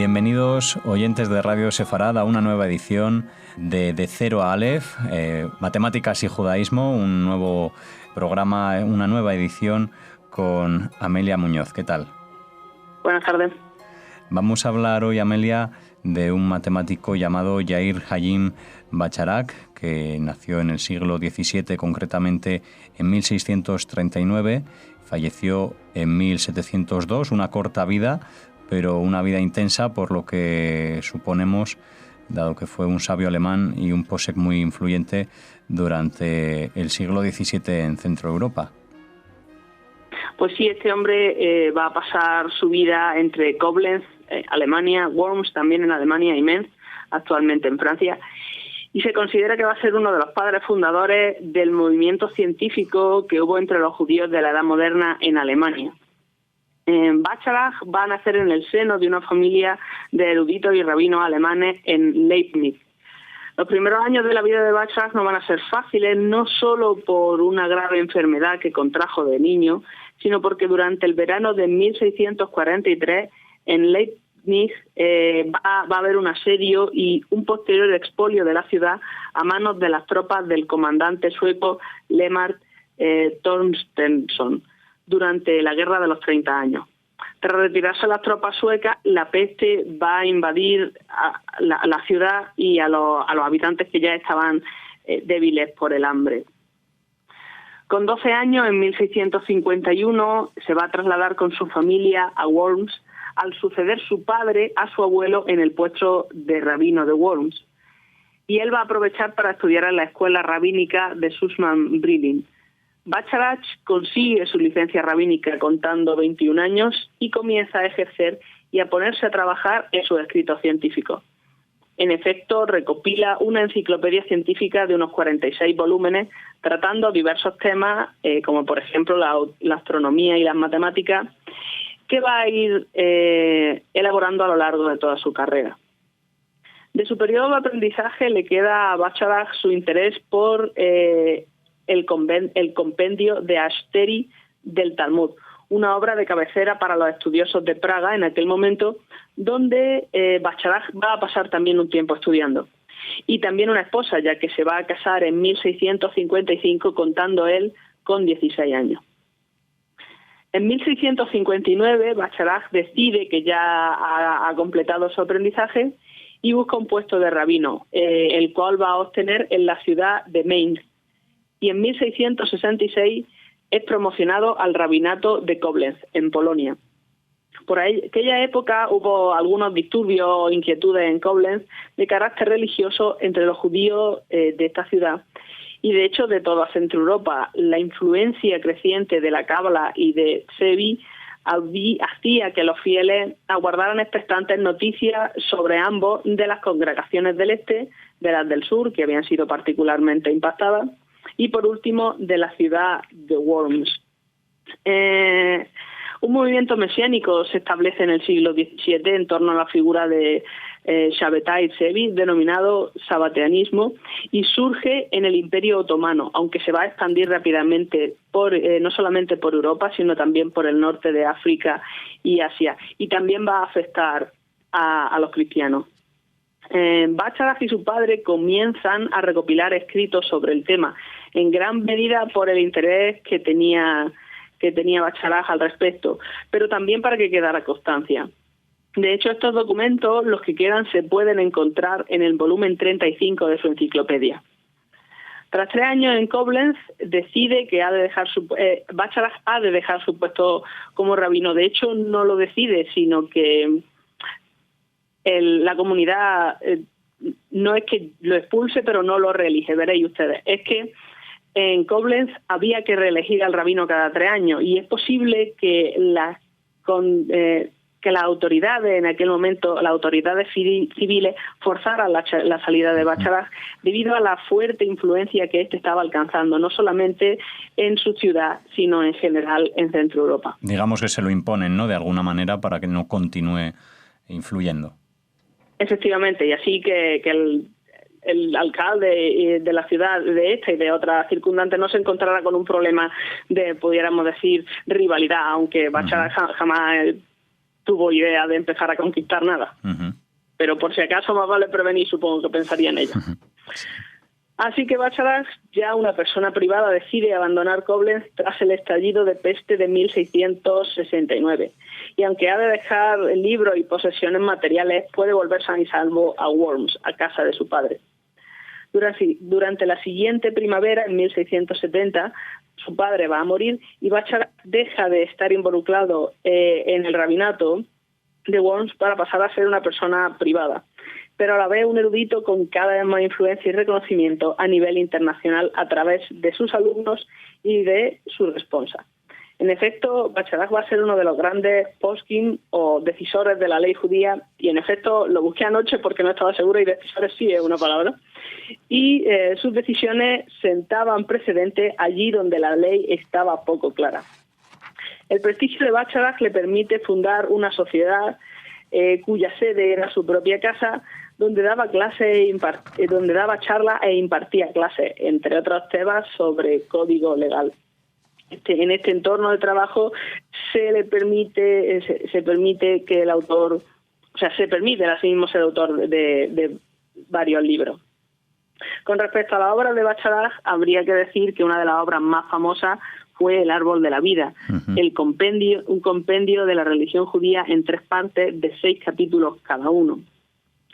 Bienvenidos, oyentes de Radio Sefarad, a una nueva edición de Cero a Aleph, Matemáticas y Judaísmo, un nuevo programa, una nueva edición con Amelia Muñoz. ¿Qué tal? Buenas tardes. Vamos a hablar hoy, Amelia, de un matemático llamado Yair Hayim Bacharak, que nació en el siglo XVII, concretamente en 1639, falleció en 1702, una corta vida, pero una vida intensa, por lo que suponemos, dado que fue un sabio alemán y un posek muy influyente durante el siglo XVII en Centro Europa. Pues sí, este hombre va a pasar su vida entre Koblenz, Alemania, Worms, también en Alemania, y Mainz, actualmente en Francia, y se considera que va a ser uno de los padres fundadores del movimiento científico que hubo entre los judíos de la Edad Moderna en Alemania. Bacharak va a nacer en el seno de una familia de eruditos y rabinos alemanes en Leibniz. Los primeros años de la vida de Bacharak no van a ser fáciles, no solo por una grave enfermedad que contrajo de niño, sino porque durante el verano de 1643 en Leibniz va a haber un asedio y un posterior expolio de la ciudad a manos de las tropas del comandante sueco Lennart Torstensson durante la Guerra de los 30 años. Tras retirarse las tropas suecas, la peste va a invadir la ciudad y a los habitantes que ya estaban débiles por el hambre. Con 12 años, en 1651, se va a trasladar con su familia a Worms, al suceder su padre a su abuelo en el puesto de rabino de Worms. Y él va a aprovechar para estudiar en la escuela rabínica de Sussman Brilin. Bacharak consigue su licencia rabínica contando 21 años y comienza a ejercer y a ponerse a trabajar en sus escritos científicos. En efecto, recopila una enciclopedia científica de unos 46 volúmenes tratando diversos temas, como por ejemplo la astronomía y las matemáticas, que va a ir elaborando a lo largo de toda su carrera. De su periodo de aprendizaje le queda a Bacharak su interés por el compendio de Ashteri del Talmud, una obra de cabecera para los estudiosos de Praga en aquel momento, donde Bacharak va a pasar también un tiempo estudiando. Y también una esposa, ya que se va a casar en 1655, contando él con 16 años. En 1659, Bacharak decide que ya ha completado su aprendizaje y busca un puesto de rabino, el cual va a obtener en la ciudad de Mainz. Y en 1666 es promocionado al rabinato de Koblenz, en Polonia. Por aquella época hubo algunos disturbios o inquietudes en Koblenz de carácter religioso entre los judíos de esta ciudad. Y de hecho de toda Centro Europa, la influencia creciente de la Cábala y de Sevi hacía que los fieles aguardaran expectantes noticias sobre ambos de las congregaciones del este, de las del sur, que habían sido particularmente impactadas, y por último de la ciudad de Worms. Un movimiento mesiánico se establece en el siglo XVII en torno a la figura de Shabbatai Tzvi, denominado sabateanismo, y surge en el Imperio Otomano, aunque se va a expandir rápidamente no solamente por Europa, sino también por el norte de África y Asia, y también va a afectar a los cristianos. Bacharak y su padre comienzan a recopilar escritos sobre el tema, en gran medida por el interés que tenía Bacharak al respecto, pero también para que quedara constancia. De hecho, estos documentos, los que quedan, se pueden encontrar en el volumen 35 de su enciclopedia. Tras 3 años en Koblenz, decide que Bacharak ha de dejar su puesto como rabino. De hecho, no lo decide, sino que la comunidad no es que lo expulse, pero no lo reelige. Veréis ustedes. Es que en Koblenz había que reelegir al rabino cada 3 años y es posible que las autoridades en aquel momento, las autoridades civiles, forzaran la salida de Bacharak debido a la fuerte influencia que éste estaba alcanzando, no solamente en su ciudad, sino en general en Centro Europa. Digamos que se lo imponen, ¿no?, de alguna manera, para que no continúe influyendo. Efectivamente, y así que el alcalde de la ciudad de esta y de otras circundantes no se encontrara con un problema de, pudiéramos decir, rivalidad, aunque Bacharak jamás tuvo idea de empezar a conquistar nada. Pero por si acaso más vale prevenir, supongo que pensaría en ello. Así que Bacharach, ya una persona privada, decide abandonar Koblenz tras el estallido de peste de 1669. Y aunque ha de dejar libros y posesiones materiales, puede volver sano y salvo a Worms, a casa de su padre. Durante la siguiente primavera, en 1670, su padre va a morir y Bacharach deja de estar involucrado en el rabinato de Worms para pasar a ser una persona privada, pero a la vez un erudito con cada vez más influencia y reconocimiento a nivel internacional a través de sus alumnos y de su responsa. En efecto, Bacharach va a ser uno de los grandes poskim o decisores de la ley judía, y en efecto lo busqué anoche porque no estaba seguro, y decisores sí es una palabra, y sus decisiones sentaban precedente allí donde la ley estaba poco clara. El prestigio de Bacharach le permite fundar una sociedad cuya sede era su propia casa, donde daba charlas e impartía clases, entre otros temas sobre código legal. En este entorno de trabajo se permite que el autor, se permite a sí mismo ser autor de varios libros. Con respecto a la obra de Bacharach, habría que decir que una de las obras más famosas fue El árbol de la vida, un compendio de la religión judía en 3 partes de 6 capítulos cada uno.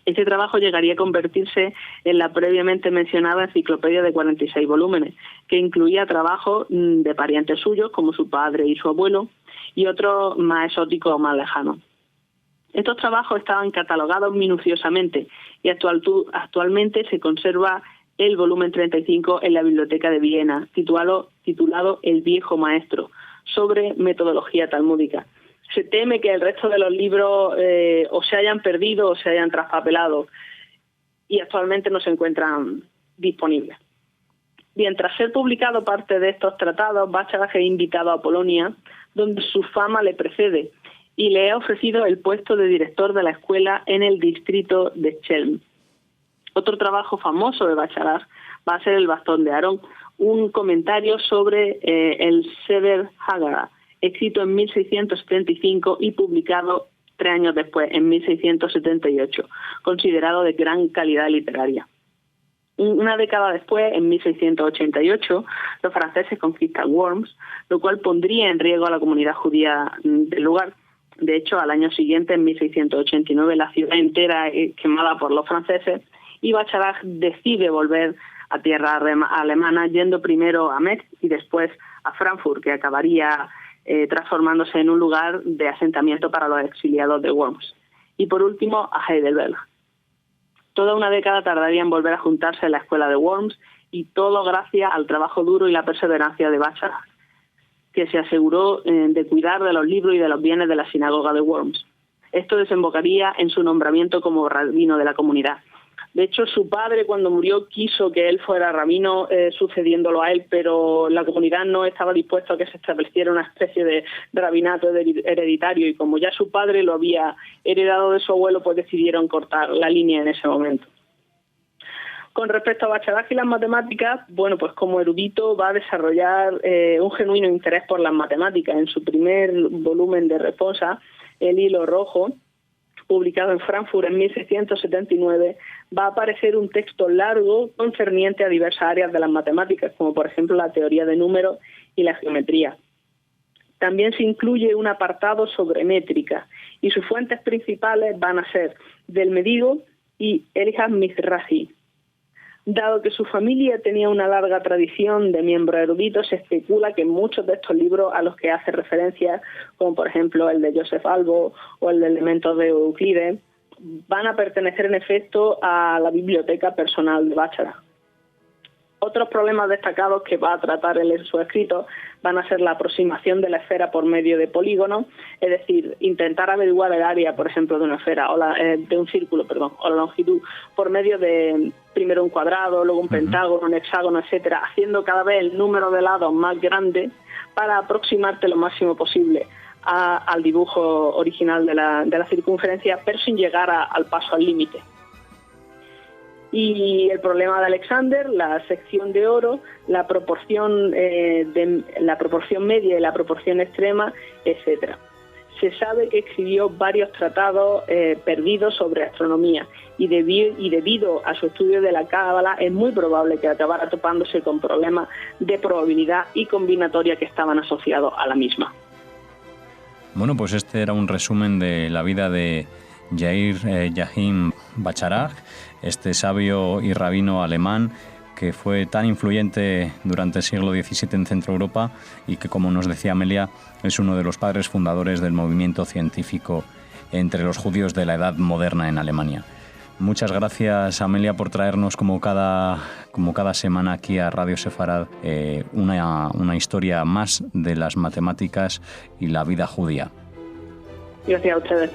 Este trabajo llegaría a convertirse en la previamente mencionada enciclopedia de 46 volúmenes, que incluía trabajos de parientes suyos, como su padre y su abuelo, y otros más exóticos o más lejanos. Estos trabajos estaban catalogados minuciosamente y actualmente se conserva el volumen 35 en la Biblioteca de Viena, titulado El viejo maestro, sobre metodología talmúdica. Se teme que el resto de los libros o se hayan perdido o se hayan traspapelado, y actualmente no se encuentran disponibles. Bien, tras ser publicado parte de estos tratados, Bacharach es invitado a Polonia, donde su fama le precede, y le ha ofrecido el puesto de director de la escuela en el distrito de Chelm. Otro trabajo famoso de Bacharach va a ser El bastón de Aarón, un comentario sobre el Sefer Haggadah, escrito en 1675 y publicado 3 años después, en 1678, considerado de gran calidad literaria. Una década después, en 1688, los franceses conquistan Worms, lo cual pondría en riesgo a la comunidad judía del lugar. De hecho, al año siguiente, en 1689, la ciudad entera es quemada por los franceses y Bacharach decide volver a tierra alemana, yendo primero a Metz y después a Frankfurt, que acabaría transformándose en un lugar de asentamiento para los exiliados de Worms. Y por último, a Heidelberg. Toda una década tardaría en volver a juntarse en la escuela de Worms, y todo gracias al trabajo duro y la perseverancia de Bacharach, que se aseguró de cuidar de los libros y de los bienes de la sinagoga de Worms. Esto desembocaría en su nombramiento como rabino de la comunidad. De hecho, su padre, cuando murió, quiso que él fuera rabino sucediéndolo a él, pero la comunidad no estaba dispuesta a que se estableciera una especie de rabinato hereditario, y como ya su padre lo había heredado de su abuelo, pues decidieron cortar la línea en ese momento. Con respecto a Bacharach y las matemáticas, bueno, pues como erudito va a desarrollar un genuino interés por las matemáticas. En su primer volumen de Responsa, El hilo rojo, publicado en Frankfurt en 1679, va a aparecer un texto largo concerniente a diversas áreas de las matemáticas, como por ejemplo la teoría de números y la geometría. También se incluye un apartado sobre métrica, y sus fuentes principales van a ser Del Medigo y Elias Mizrahi. Dado que su familia tenía una larga tradición de miembros eruditos, se especula que muchos de estos libros a los que hace referencia, como por ejemplo el de Joseph Albo o el de Elementos de Euclides, van a pertenecer en efecto a la biblioteca personal de Bacharach. Otros problemas destacados que va a tratar en sus escritos van a ser la aproximación de la esfera por medio de polígonos, es decir, intentar averiguar el área, por ejemplo, de una esfera o de un círculo, o la longitud, por medio de primero un cuadrado, luego un pentágono, un hexágono, etcétera, haciendo cada vez el número de lados más grande para aproximarte lo máximo posible al dibujo original de la circunferencia, pero sin llegar al paso al límite. Y el problema de Alexander, la sección de oro, la proporción media y la proporción extrema, etcétera. se sabe que escribió varios tratados perdidos sobre astronomía y debido a su estudio de la cábala es muy probable que acabara topándose con problemas de probabilidad y combinatoria que estaban asociados a la misma. Bueno, pues este era un resumen de la vida de Yair Hajim Bacharach, este sabio y rabino alemán que fue tan influyente durante el siglo XVII en Centro Europa y que, como nos decía Amelia, es uno de los padres fundadores del movimiento científico entre los judíos de la Edad Moderna en Alemania. Muchas gracias, Amelia, por traernos como cada semana aquí a Radio Sefarad una historia más de las matemáticas y la vida judía. Gracias a ustedes.